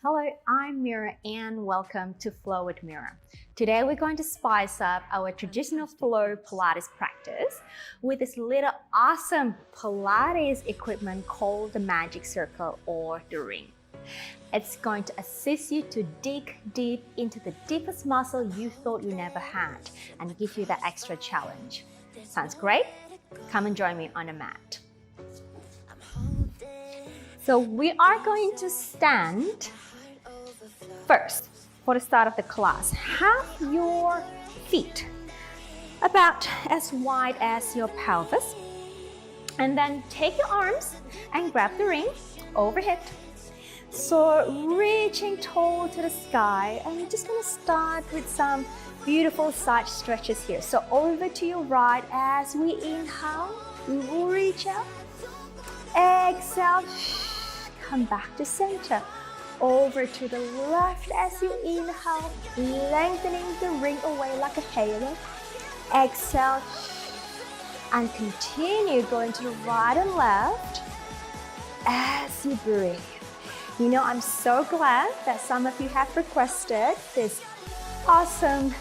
Hello, I'm Mira and welcome to Flow with Mira. Today we're going to spice up our traditional flow Pilates practice with this little awesome Pilates equipment called the magic circle or the ring. It's going to assist you to dig deep into the deepest muscle you thought you never had and give you that extra challenge. Sounds great? Come and join me on a mat. So we are going to stand first. For the start of the class, have your feet about as wide as your pelvis, and then take your arms and grab the ring overhead. So reaching tall to the sky, and we're just going to start with some beautiful side stretches here. So over to your right as we inhale, we will reach out. Exhale, come back to center. Over to the left as you inhale, lengthening the ring away like a halo. Exhale, and continue going to the right and left as you breathe. You know, I'm so glad that some of you have requested this awesome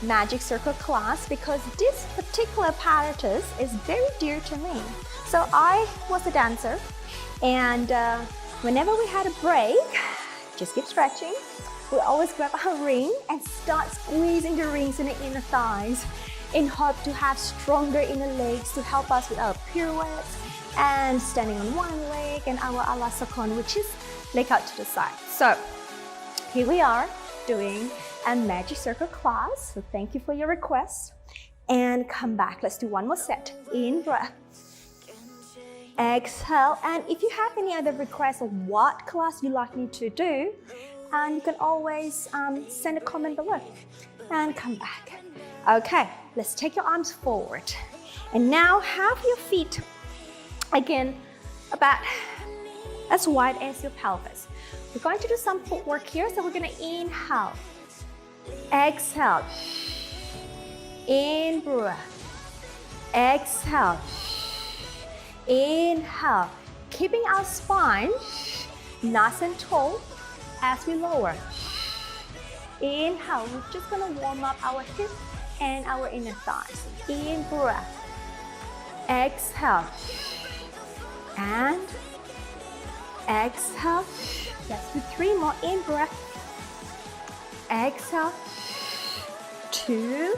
magic circle class because this particular apparatus is very dear to me. So I was a dancer, and whenever we had a break, just keep stretching. We always grab our ring and start squeezing the rings in the inner thighs in hope to have stronger inner legs to help us with our pirouettes and standing on one leg and our a la sakon, which is leg out to the side. So here we are doing a magic circle class. So thank you for your request. And come back. Let's do one more set. In breath. Exhale, and if you have any other requests of what class you'd like me to do, you can always send a comment below and come back. Okay, let's take your arms forward. And now have your feet, again, about as wide as your pelvis. We're going to do some footwork here, so we're going to inhale. Exhale. In breath. Exhale. Inhale, keeping our spine nice and tall as we lower. Inhale, we're just going to warm up our hip and our inner thighs. In breath. Exhale. And exhale. Let's do 3 more. In breath. Exhale. 2.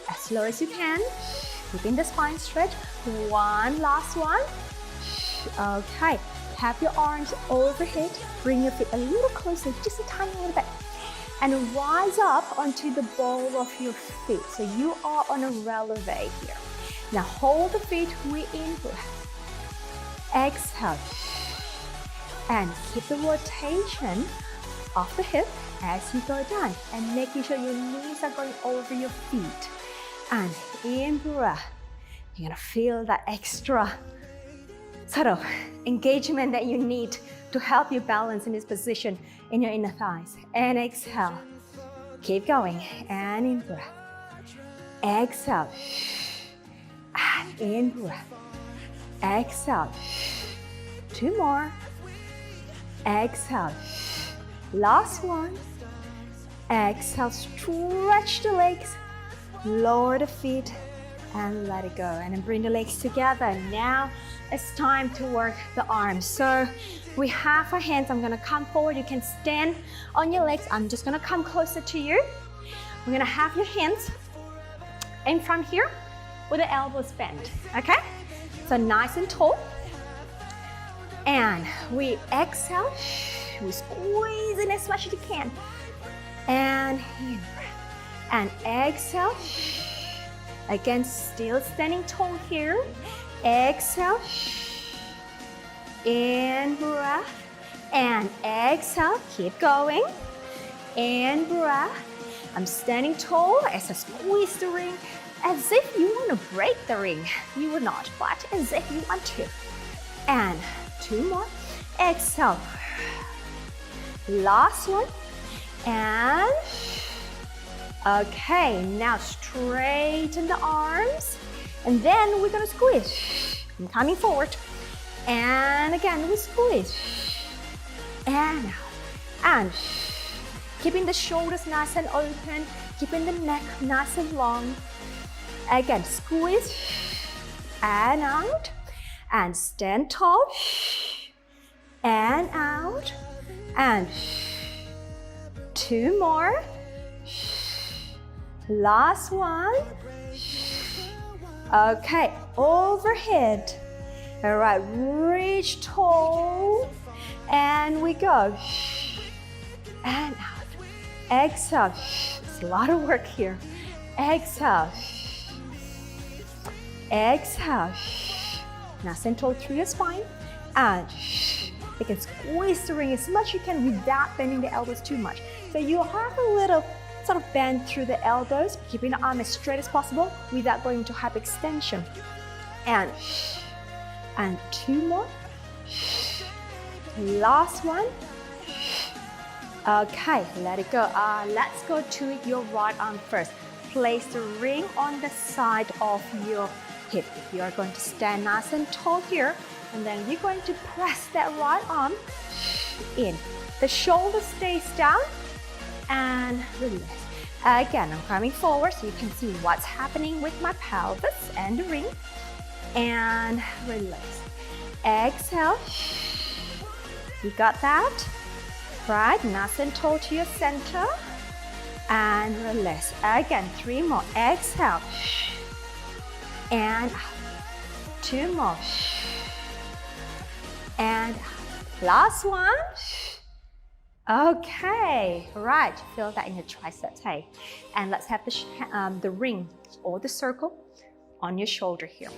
As slow as you can. Keeping the spine stretch. 1 last one. Okay, have your arms overhead. Bring your feet a little closer, just a tiny little bit. And rise up onto the ball of your feet. So you are on a releve here. Now hold the feet, we in breath. Exhale. And keep the rotation of the hip as you go down. And making sure your knees are going over your feet. And in breath, you're gonna feel that extra sort of engagement that you need to help you balance in this position in your inner thighs. And exhale. Keep going. And in breath. Exhale. And in breath. Exhale. 2 more. Exhale. Last one. Exhale. Stretch the legs. Lower the feet and let it go. And then bring the legs together. Now it's time to work the arms. So we have our hands. I'm gonna come forward. You can stand on your legs. I'm just gonna come closer to you. We're gonna have your hands in front here with the elbows bent. Okay? So nice and tall. And we exhale. We squeeze in as much as you can. And in breath. And exhale. Again, still standing tall here. Exhale. In breath. And exhale. Keep going. In breath. I'm standing tall as I squeeze the ring as if you want to break the ring. You will not, but as if you want to. And 2 more. Exhale. Last one. And okay, now straighten the arms, and then we're gonna squeeze. I'm coming forward, and again we squeeze, and out, and keeping the shoulders nice and open, keeping the neck nice and long. Again, squeeze and out, and stand tall and out, and 2 more. Last one. Okay, overhead. All right, reach tall, and we go. And out. Exhale. It's a lot of work here. Exhale. Exhale. Nice and tall through your spine. And you can squeeze the ring as much as you can without bending the elbows too much. So you have a little sort of bend through the elbows, keeping the arm as straight as possible without going into hyperextension. And 2 more. Last one. Okay, let it go. Let's go to your right arm first. Place the ring on the side of your hip. You are going to stand nice and tall here, and then you're going to press that right arm in. The shoulder stays down and release. Again, I'm coming forward so you can see what's happening with my pelvis and the ring. And release. Exhale. You got that? Right, nice and tall to your center. And release. Again, 3 more. Exhale. And 2 more. And last one. Okay, right, feel that in your triceps, hey. And let's have the ring or the circle on your shoulder here.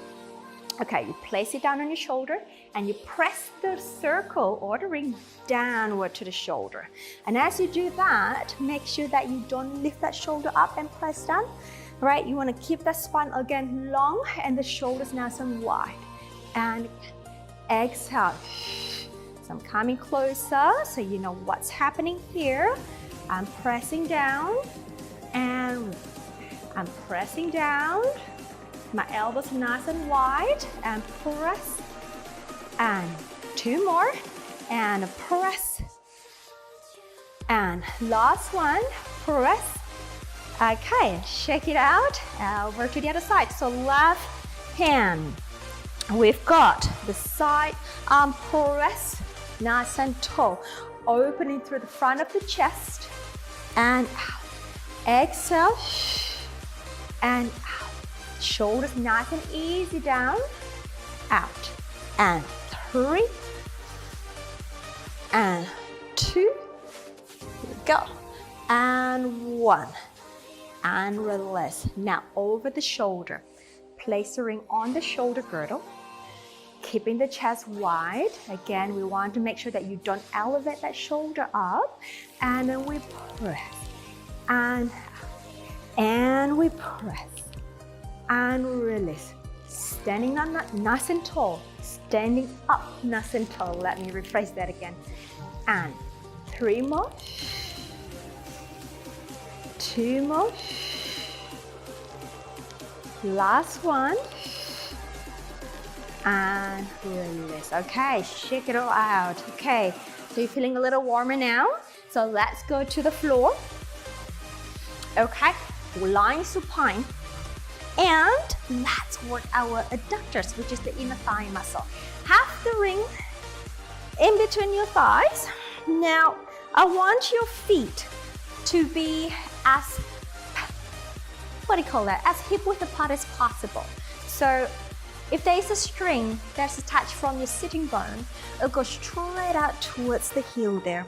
Okay, you place it down on your shoulder and you press the circle or the ring downward to the shoulder. And as you do that, make sure that you don't lift that shoulder up and press down. Right, you want to keep that spine again long and the shoulders nice and wide. And exhale. So I'm coming closer so you know what's happening here. I'm pressing down and I'm pressing down. My elbows nice and wide and press. And 2 more and press. And last one, press. Okay, shake it out, over to the other side. So left hand, we've got the side arm press, nice and tall, opening through the front of the chest, and out. Exhale, and out. Shoulders nice and easy down, out, and 3, and 2, here we go, and 1. And release. Now over the shoulder, place the ring on the shoulder girdle, keeping the chest wide. Again, we want to make sure that you don't elevate that shoulder up. And then we press and we press and release. Standing on that nice and tall, standing up nice and tall. Let me rephrase that again. And 3 more. 2 more. Last one. And release. Okay, shake it all out. Okay, so you're feeling a little warmer now. So let's go to the floor. Okay, lying supine. And let's work our adductors, which is the inner thigh muscle. Have the ring in between your thighs. Now, I want your feet to be as as hip width apart as possible. So if there's a string that's attached from your sitting bone, it'll go straight out towards the heel there.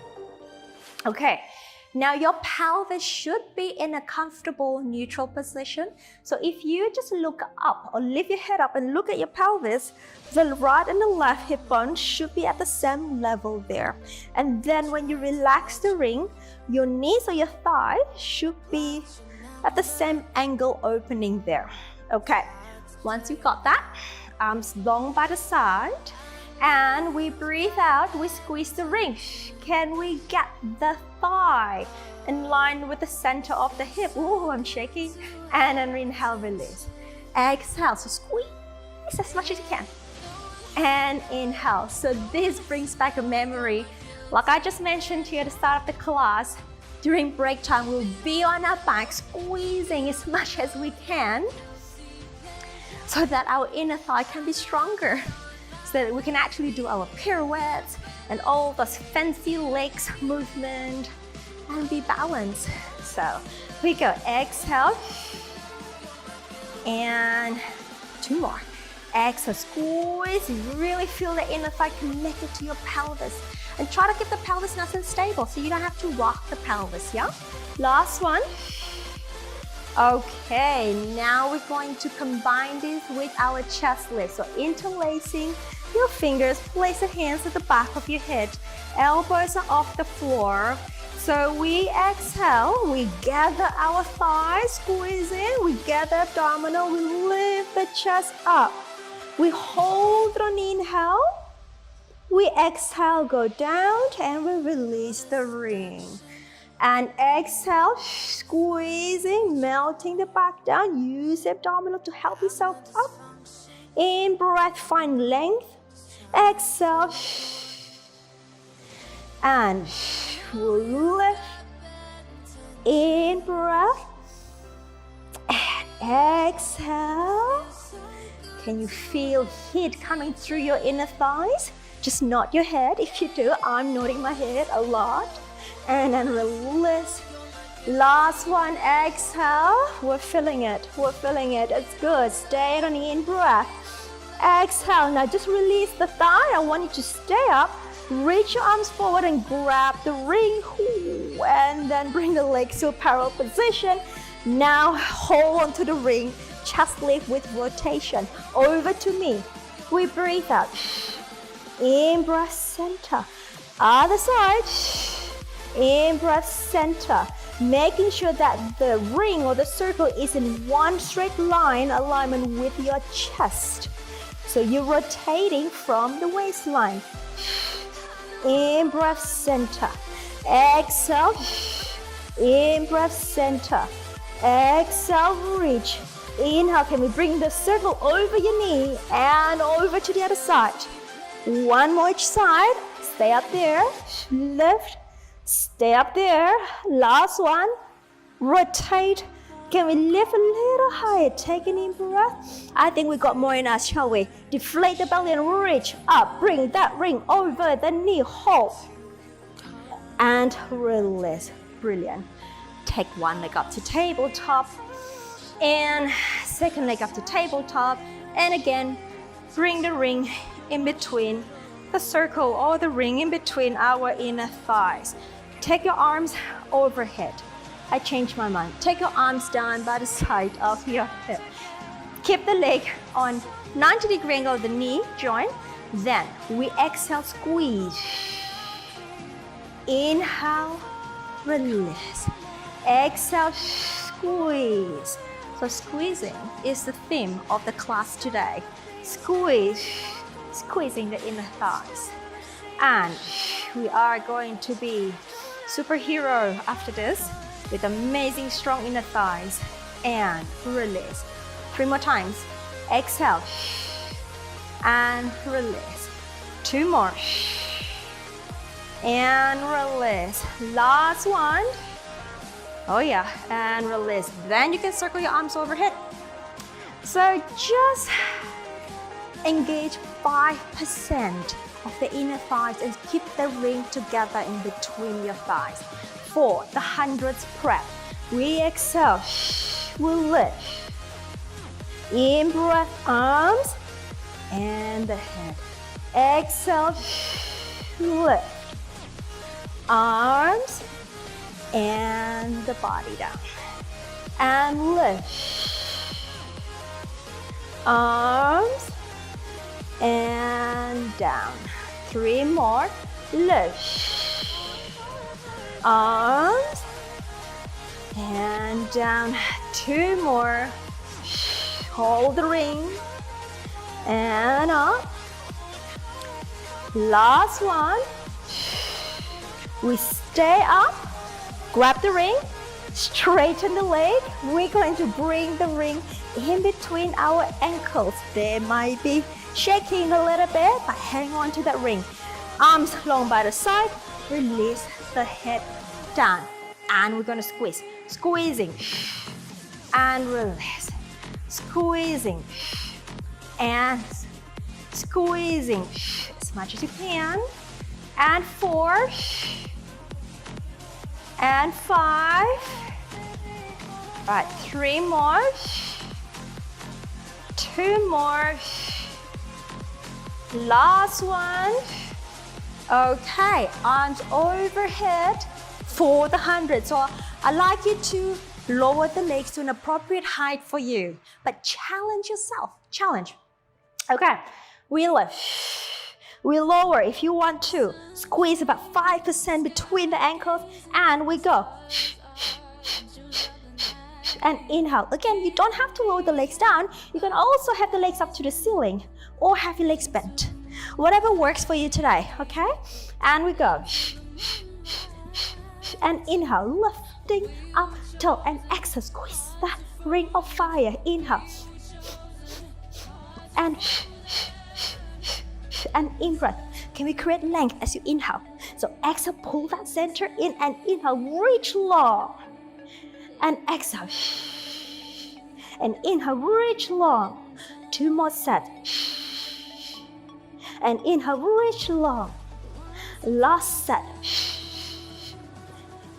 Okay, now your pelvis should be in a comfortable neutral position. So if you just look up or lift your head up and look at your pelvis, the right and the left hip bone should be at the same level there. And then when you relax the ring, your knees or your thigh should be at the same angle opening there. Okay, once you got that, arms long by the side, and we breathe out, we squeeze the ring. Can we get the thigh in line with the center of the hip? Oh, I'm shaking. And then inhale, release. Exhale, so squeeze as much as you can. And inhale. So this brings back a memory Like I just mentioned to you at the start of the class, during break time, we'll be on our back, squeezing as much as we can so that our inner thigh can be stronger, so that we can actually do our pirouettes and all those fancy legs movement and be balanced. So we go, exhale, and 2 more. Exhale, squeeze, really feel the inner thigh connected to your pelvis. And try to keep the pelvis nice and stable so you don't have to rock the pelvis, yeah? Last one. Okay, now we're going to combine this with our chest lift. So interlacing your fingers, place your hands at the back of your head. Elbows are off the floor. So we exhale, we gather our thighs, squeeze in, we gather abdominal, we lift the chest up. We hold on inhale. We exhale, go down, and we release the ring. And exhale, squeezing, melting the back down. Use the abdominal to help yourself up. In breath, find length. Exhale, and lift. In breath, and exhale. Can you feel heat coming through your inner thighs? Just nod your head if you do. I'm nodding my head a lot. And then release. Last one, exhale. We're feeling it. We're feeling it. It's good. Stay on the in-breath. Exhale. Now just release the thigh. I want you to stay up. Reach your arms forward and grab the ring. And then bring the legs to a parallel position. Now hold onto the ring. Chest lift with rotation. Over to me. We breathe out. In breath, center. Other side. In breath, center. Making sure that the ring or the circle is in one straight line, alignment with your chest. So you're rotating from the waistline. In breath, center. Exhale. In breath, center. Exhale, reach. Inhale, can we bring the circle over your knee and over to the other side. One more each side. Stay up there. Lift. Stay up there. Last one. Rotate. Can we lift a little higher? Take an in breath. I think we got more in us, shall we? Deflate the belly and reach up. Bring that ring over the knee. Hold. And release. Brilliant. Take one leg up to tabletop. And second leg up to tabletop. And again, bring the ring in between the circle or the ring in between our inner thighs. Take your arms overhead. I changed my mind. Take your arms down by the side of your hip. Keep the leg on 90-degree angle of the knee joint. Then we exhale, squeeze. Inhale, release. Exhale, squeeze. So squeezing is the theme of the class today. Squeeze. Squeezing the inner thighs. And we are going to be superhero after this with amazing strong inner thighs. And release. 3 more times. Exhale. And release. 2 more. And release. Last one. Oh yeah, and release. Then you can circle your arms overhead. So just engage 5% of the inner thighs and keep the ring together in between your thighs. For the 100th prep, we exhale, we lift. In breath, arms and the head. Exhale, lift. Arms and the body down. And lift. Arms and down. 3 more. Lift. Arms and down. 2 more. Hold the ring and up. Last one. We stay up. Grab the ring. Straighten the leg. We're going to bring the ring in between our ankles. They might be shaking a little bit, but hang on to that ring. Arms long by the side. release the head down. And we're gonna squeeze. Squeezing and release. Squeezing and squeezing as much as you can. And 4 and 5. All right, 3 more. 2 more. Last one. Okay, arms overhead for the 100. So I'd like you to lower the legs to an appropriate height for you, but challenge yourself. Challenge. Okay, we lift. We lower if you want to. Squeeze about 5% between the ankles, and we go. And inhale. Again, you don't have to lower the legs down. You can also have the legs up to the ceiling or have your legs bent. Whatever works for you today, okay? And we go. And inhale, lifting up till and exhale. Squeeze that ring of fire. Inhale. And in breath. Can we create length as you inhale? So exhale, pull that center in, and inhale, reach long. And exhale. And inhale, reach long. 2 more sets. And inhale, reach long. Last set.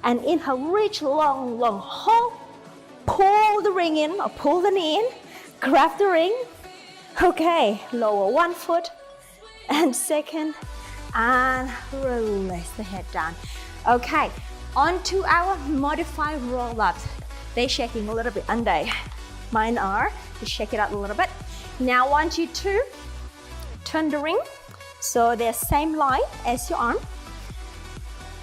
And inhale, reach long, long. Hold. Pull the ring in or pull the knee in. Grab the ring. Okay, lower 1 foot and second, and release the head down. Okay, on to our modified roll-ups. They're shaking a little bit, aren't they? Mine are. Just shake it out a little bit. Now I want you to turn the ring so they're same line as your arm.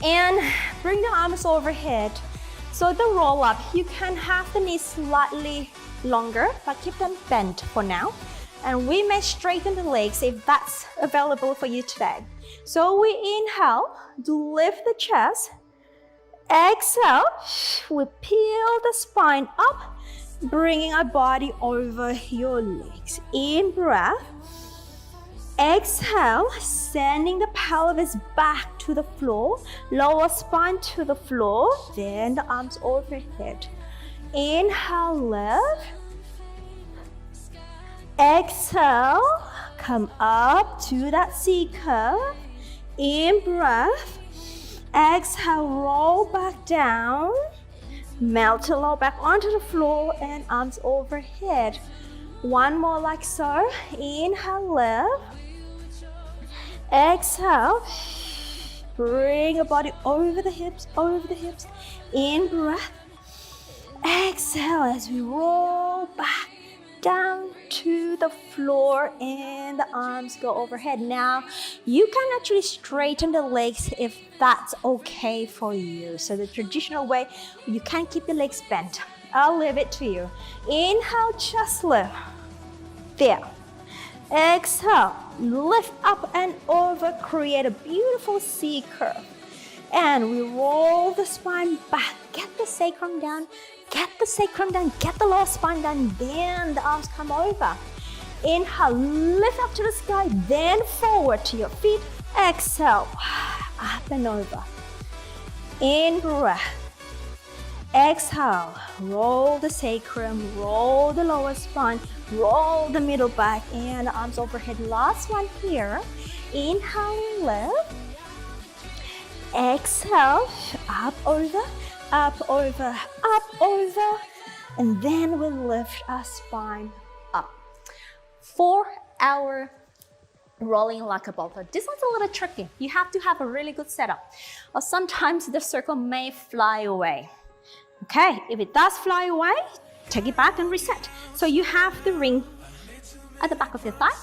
And bring the arms overhead. So the roll-up, you can have the knees slightly longer, but keep them bent for now. And we may straighten the legs if that's available for you today. So we inhale, lift the chest. Exhale, we peel the spine up, bringing our body over your legs. In breath. Exhale, sending the pelvis back to the floor, lower spine to the floor, then the arms overhead. Inhale, lift. Exhale, come up to that C curve. In breath. Exhale, roll back down. Melt the low back onto the floor and arms overhead. 1 more like so. Inhale, lift. Exhale, bring your body over the hips, In breath. Exhale as we roll back down to the floor and the arms go overhead. Now, you can actually straighten the legs if that's okay for you. So the traditional way, you can keep your legs bent. I'll leave it to you. Inhale, chest lift. There. Exhale, lift up and over, create a beautiful C curve. And we roll the spine back, get the sacrum down, get the lower spine down, then the arms come over. Inhale, lift up to the sky, then forward to your feet. Exhale, up and over. In breath. Exhale, roll the sacrum, roll the lower spine, roll the middle back, and the arms overhead. Last one here. Inhale, lift. Exhale, up over, and then we'll lift our spine up. For our rolling like a ball. This one's a little tricky. You have to have a really good setup, or sometimes the circle may fly away. Okay, if it does fly away, take it back and reset. So you have the ring at the back of your thigh,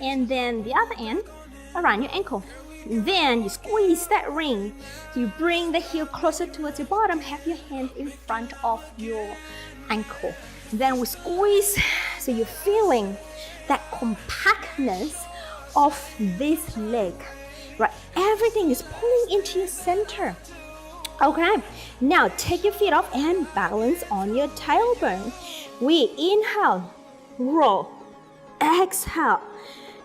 and then the other end around your ankle. And then you squeeze that ring. You bring the heel closer towards your bottom, have your hand in front of your ankle. Then we squeeze, so you're feeling that compactness of this leg, right? Everything is pulling into your center. Okay, now take your feet off and balance on your tailbone. We inhale, roll, exhale,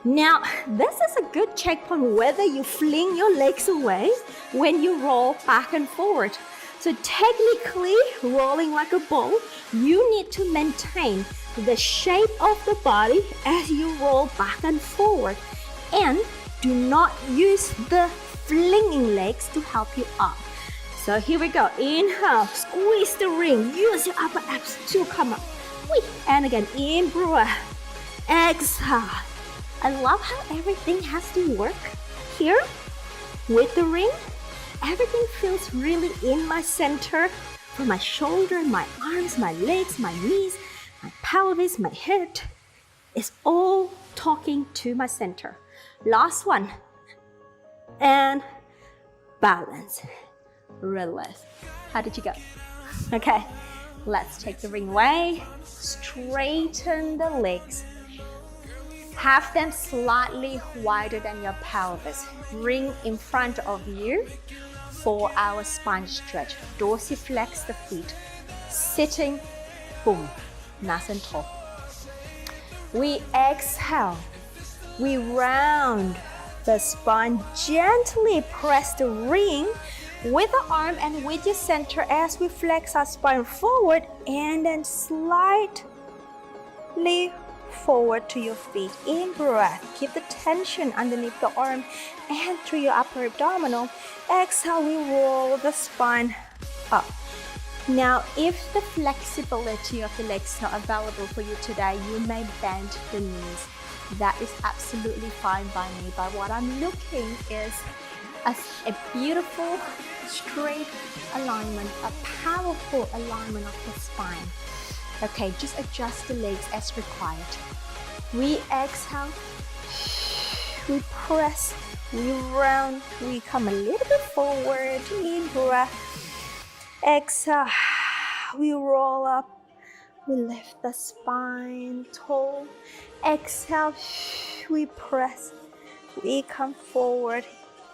Now, this is a good checkpoint whether you fling your legs away when you roll back and forward. So technically, rolling like a ball, you need to maintain the shape of the body as you roll back and forward. And do not use the flinging legs to help you up. So here we go. Inhale, squeeze the ring. Use your upper abs to come up. And again, in breath. Exhale. I love how everything has to work here with the ring. Everything feels really in my center, from my shoulder, my arms, my legs, my knees, my pelvis, my head. It's all talking to my center. Last one. And balance. Release. How did you go? Okay, let's take the ring away. Straighten the legs. Have them slightly wider than your pelvis. Ring in front of you for our spine stretch. Dorsiflex the feet. Sitting, boom, nice and tall. We exhale. We round the spine. Gently press the ring with the arm and with your center as we flex our spine forward, and then slightly forward to your feet. In breath, keep the tension underneath the arm and through your upper abdominal. Exhale, we roll the spine up. Now, if the flexibility of the legs is not available for you today, you may bend the knees. That is absolutely fine by me, but what I'm looking is a beautiful straight alignment, a powerful alignment of the spine. Okay, just adjust the legs as required. We exhale, we press, we round, we come a little bit forward, in breath. Exhale, we roll up, we lift the spine tall. Exhale, we press, we come forward.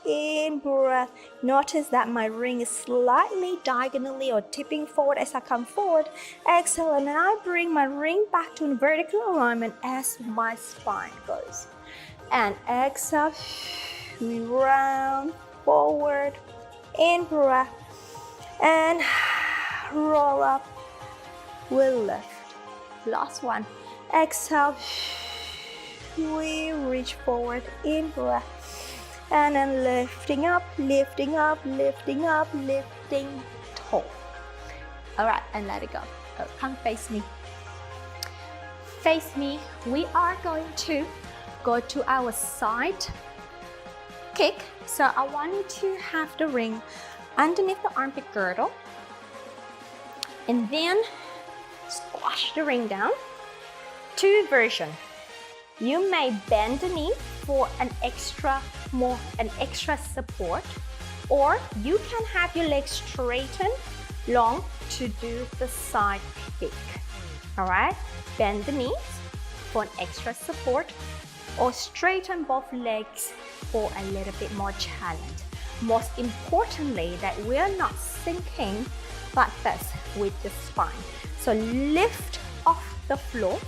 In breath, notice that my ring is slightly diagonally or tipping forward as I come forward. Exhale, and then I bring my ring back to a vertical alignment as my spine goes. And exhale, we round forward. In breath, and roll up, we lift. Last one. Exhale, we reach forward. In breath. And then lifting up, lifting up, lifting up, lifting tall. All right, and let it go. Come face me. Face me. We are going to go to our side kick. So I want you to have the ring underneath the armpit girdle. And then squash the ring down. Two versions. You may bend the knee for an extra support, or you can have your legs straighten long to do the side kick. All right, bend the knees for an extra support, or straighten both legs for a little bit more challenge. Most importantly, that we're not sinking like this with the spine. So lift off the floor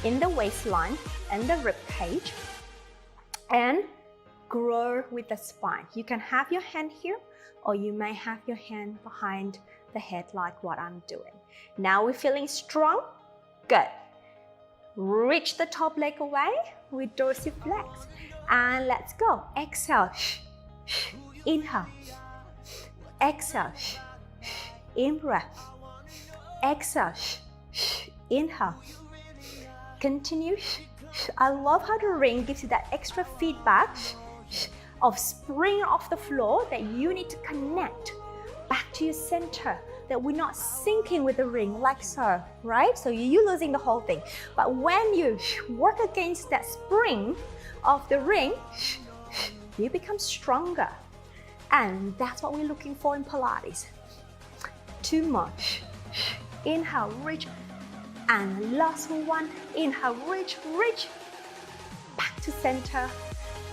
in the waistline and the rib cage, and grow with the spine. You can have your hand here, or you may have your hand behind the head like what I'm doing. Now we're feeling strong? Good. Reach the top leg away with dorsiflex, and let's go. Exhale, inhale. Exhale, in breath. Exhale, inhale. Continue. I love how the ring gives you that extra feedback of spring off the floor, that you need to connect back to your center, that we're not sinking with the ring like so, right? So you're losing the whole thing. But when you work against that spring of the ring, you become stronger. And that's what we're looking for in Pilates. Two more. Inhale, reach. And last one, inhale, reach, reach, back to center,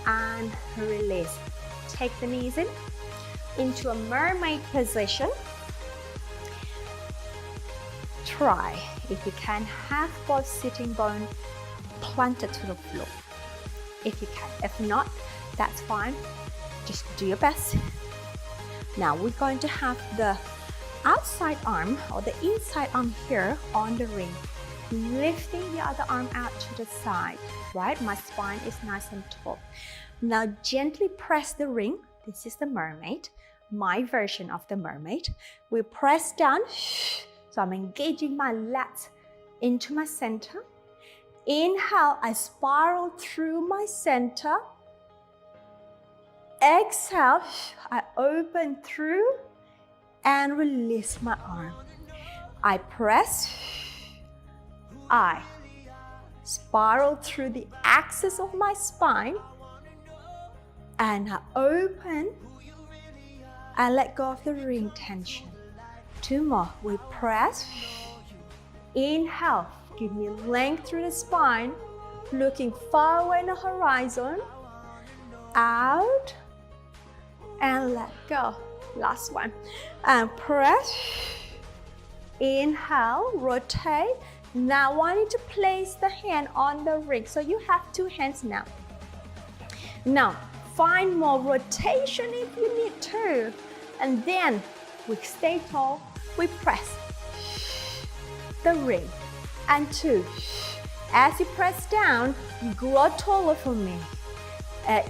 and release. Take the knees in, into a mermaid position. Try, if you can, have both sitting bone planted to the floor. if you can. If not, that's fine. Just do your best. Now we're going to have the outside arm or the inside arm here on the ring. Lifting the other arm out to the side, right? My spine is nice and tall. Now gently press the ring. This is the mermaid, my version of the mermaid. We press down, so I'm engaging my lats into my center. Inhale, I spiral through my center. Exhale, I open through and release my arm. I press, I spiral through the axis of my spine and I open and let go of the ring tension. 2 more. We press. Inhale. Give me length through the spine. Looking far away in the horizon. Out. And let go. Last one. And press. Inhale. Rotate. Now I want you to place the hand on the ring. So you have 2 hands now. Now, find more rotation if you need to. And then we stay tall. We press the ring. And 2. As you press down, grow taller for me.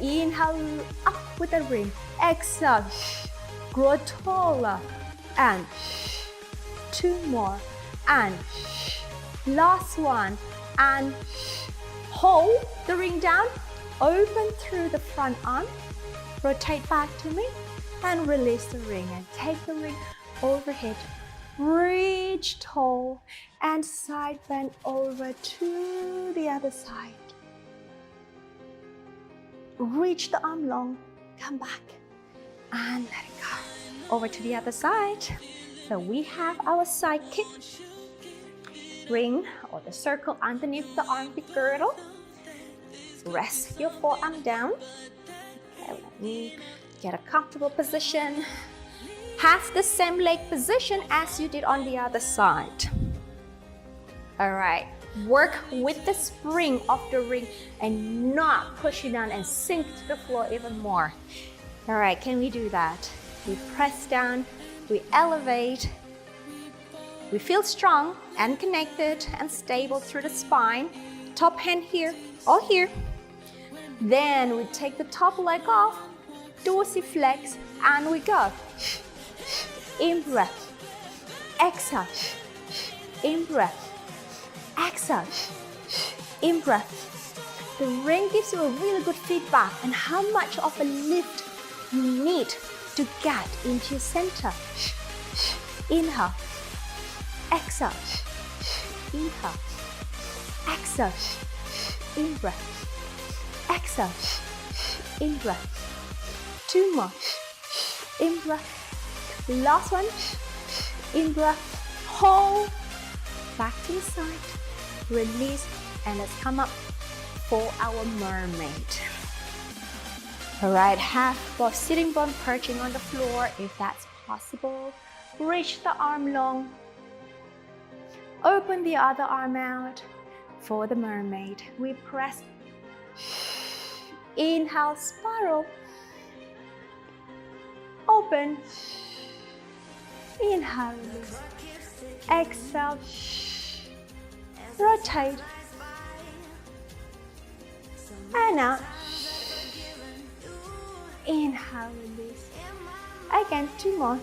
Inhale up with the ring. Exhale. Grow taller. And 2 more. And last one. And hold the ring down. Open through the front arm. Rotate back to me. And release the ring. And take the ring overhead. Reach tall. And side bend over to the other side. Reach the arm long. Come back. And let it go. Over to the other side. So we have our side kick. Ring or the circle underneath the armpit girdle. Rest your forearm down. Okay, let me get a comfortable position. Have the same leg position as you did on the other side. All right, work with the spring of the ring and not push it down and sink to the floor even more. All right, can we do that? We press down, we elevate. We feel strong and connected and stable through the spine. Top hand here or here. Then we take the top leg off, dorsiflex, and we go. In breath, exhale, in breath, exhale, in breath. The ring gives you a really good feedback on how much of a lift you need to get into your center. Inhale, exhale, inhale, exhale, in breath, exhale, in breath. 2 more, in breath. Last one, in breath, hold, back to the side, release, and let's come up for our mermaid. All right, have both sitting bone perching on the floor if that's possible. Reach the arm long. Open the other arm out for the mermaid. We press. Inhale, spiral. Open. Inhale, release. Exhale. Rotate. And out. Inhale, release. Again, 2 more.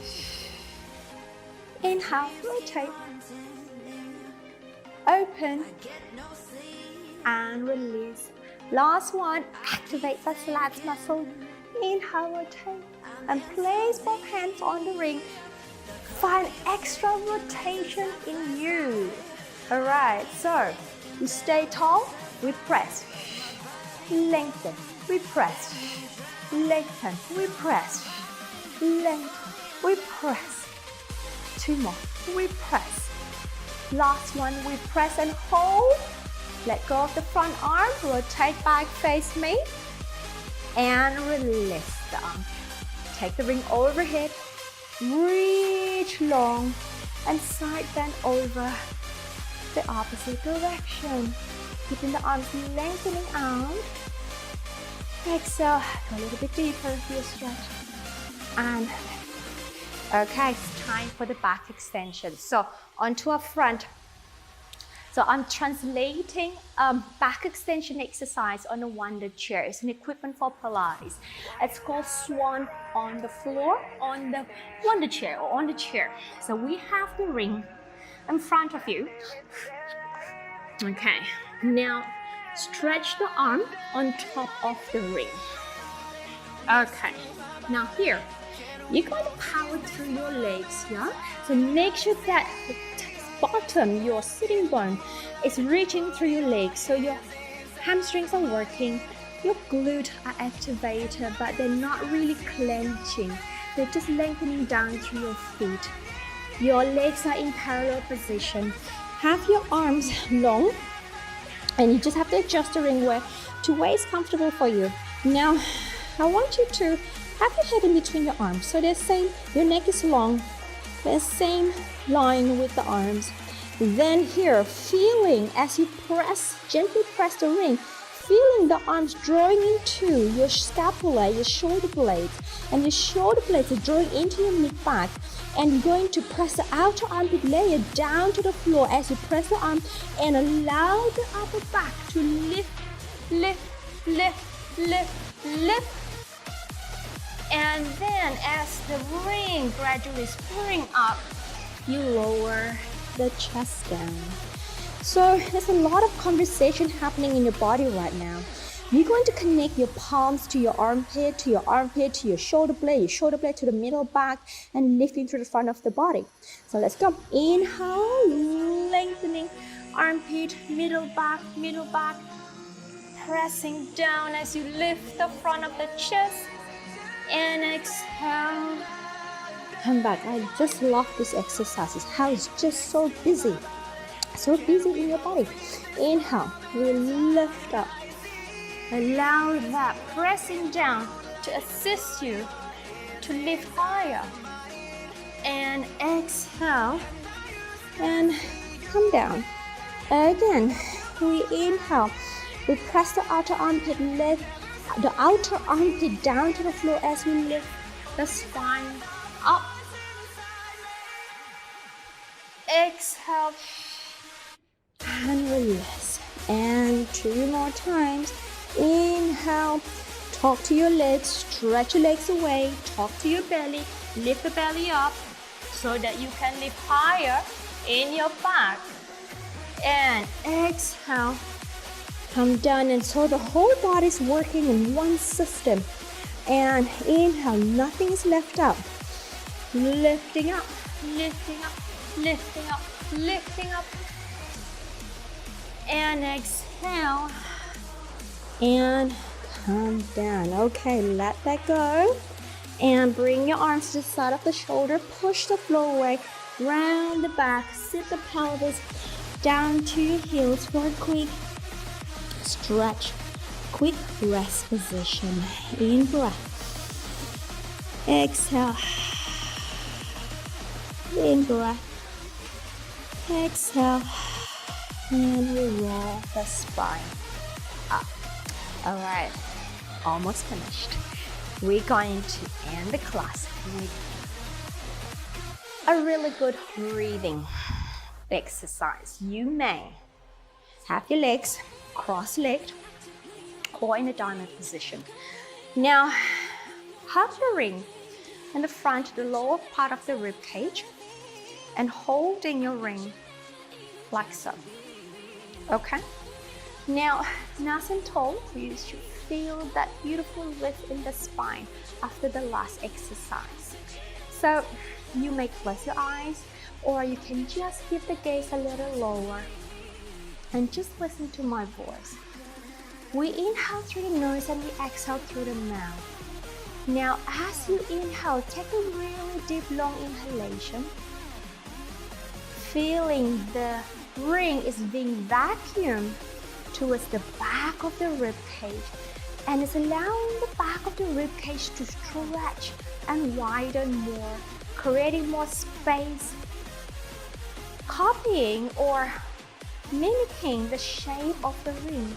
Inhale, rotate. Open. And release. Last one, activate the lats muscle. Inhale, rotate. And place both hands on the ring. Find extra rotation in you. All right, so we stay tall, we press. Lengthen, we press. Lengthen, we press. Lengthen, we press. 2 more, we press. Last one, we press and hold. Let go of the front arm, rotate back, face me. And release the arm. Take the ring overhead. Reach long and side bend over the opposite direction. Keeping the arms lengthening out. Exhale, go a little bit deeper for your stretch. And okay, it's time for the back extension. So onto our front. So I'm translating back extension exercise on a wonder chair. It's an equipment for Pilates. It's called swan on the floor, on the wonder chair or on the chair. So we have the ring in front of you. Okay, now stretch the arm on top of the ring. Okay, now here, you're going to power through your legs, yeah? So make sure that the bottom, your sitting bone, is reaching through your legs. So your hamstrings are working, your glutes are activated, but they're not really clenching. They're just lengthening down through your feet. Your legs are in parallel position. Have your arms long, and you just have to adjust the ring to where it's comfortable for you. Now, I want you to have your head in between your arms. So they're same, your neck is long, the same line with the arms. Then here, feeling as you press, gently press the ring, feeling the arms drawing into your scapula, your shoulder blades, and your shoulder blades are drawing into your mid-back, and going to press the outer armpit layer down to the floor as you press the arm, and allow the upper back to lift, lift, lift, lift, lift. And then as the ring gradually spring up, you lower the chest down. So there's a lot of conversation happening in your body right now. You're going to connect your palms to your armpit, to your shoulder blade to the middle back, and lifting through the front of the body. So let's go. Inhale, lengthening armpit, middle back, pressing down as you lift the front of the chest. And exhale. Come back. I just love this exercise. It's how it's just so busy in your body. Inhale, we lift up. Allow that pressing down to assist you to lift higher. And exhale and come down. Again, we inhale. We press the outer armpit, lift the outer armpit down to the floor as we lift the spine up. Exhale and release. And 2 more times. Inhale, talk to your legs, stretch your legs away, talk to your belly, lift the belly up so that you can lift higher in your back. And exhale, come down, and so the whole body is working in one system. And inhale, nothing is left out. Lifting up, lifting up, lifting up, lifting up. And exhale. And come down. Okay, let that go. And bring your arms to the side of the shoulder. Push the floor away. Round the back. Sit the pelvis down to your heels for a quick stretch. Quick rest position. In breath. Exhale. In breath. Exhale. And we roll the spine up. All right, almost finished. We're going to end the class with a really good breathing exercise. You may have your legs cross-legged or in a diamond position. Now, have your ring in the front, the lower part of the rib cage, and holding your ring like so. Okay? Now, nice and tall, you should feel that beautiful lift in the spine after the last exercise. So you may close your eyes, or you can just keep the gaze a little lower and just listen to my voice. We inhale through the nose and we exhale through the mouth. Now, as you inhale, take a really deep, long inhalation, feeling the ring is being vacuumed towards the back of the rib cage, and it's allowing the back of the rib cage to stretch and widen more, creating more space, copying or mimicking the shape of the ring.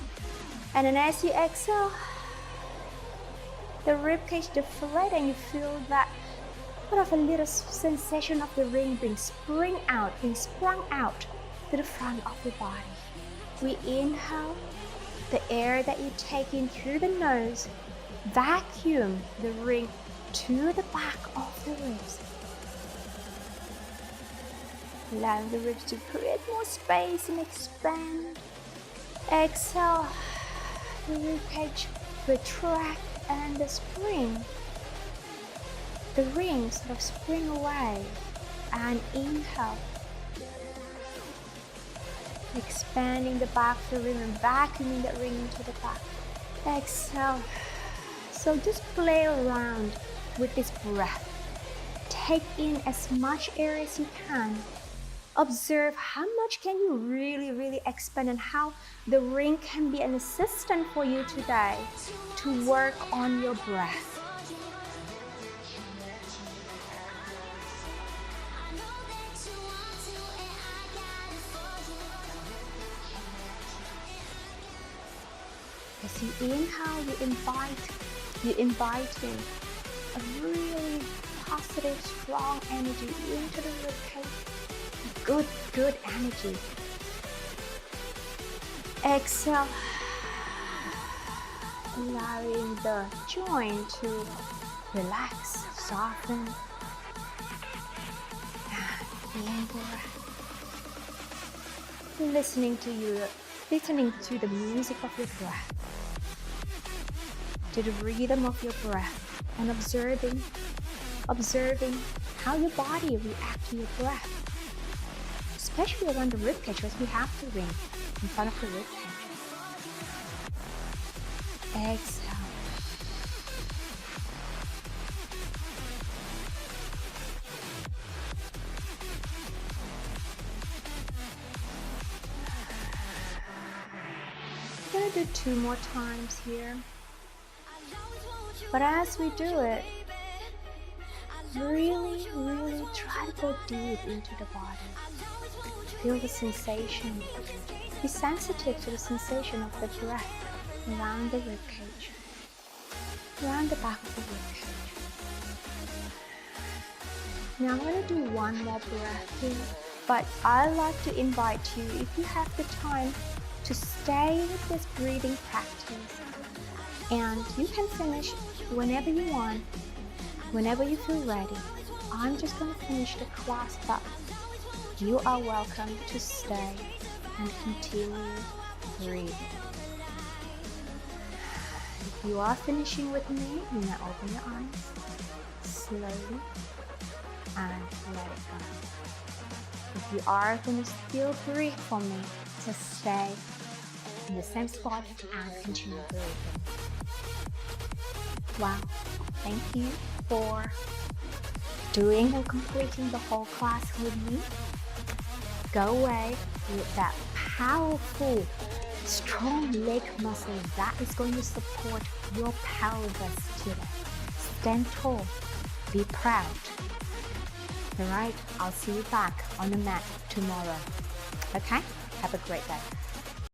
And then as you exhale, the rib cage deflate, and you feel that sort of a little sensation of the ring being sprung out to the front of the body. We inhale, the air that you take in through the nose, vacuum the ring to the back of the ribs. Allowing the ribs to create more space and expand. Exhale, the rib cage retract and the spring. The ring sort of spring away, and inhale. Expanding the back of the ring and vacuuming the ring into the back. Exhale. So just play around with this breath. Take in as much air as you can. Observe how much can you really expand, and how the ring can be an assistant for you today to work on your breath. As you inhale, you invite in a really positive, strong energy into the rib cage. Good energy. Exhale, allowing the joint to relax, soften, and listening to the music of your breath, to the rhythm of your breath, and observing how your body reacts to your breath, especially around the rib cage, because we have the ring in front of the rib cage. Exhale. We're gonna do 2 more times here. But as we do it, really try to go deep into the body. Feel the sensation. Be sensitive to the sensation of the breath around the rib cage, around the back of the rib cage. Now I'm going to do 1 more breath here, but I'd like to invite you, if you have the time, to stay with this breathing practice. And you can finish whenever you want, whenever you feel ready. I'm just going to finish the class, but you are welcome to stay and continue breathing. If you are finishing with me, you may open your eyes slowly and let it go. If you are going to still breathe for me, just stay in the same spot and continue breathing. Wow, thank you for doing and completing the whole class with me. Go away with that powerful, strong leg muscle that is going to support your pelvis today. Stand tall, be proud. Alright, I'll see you back on the mat tomorrow. Okay, have a great day.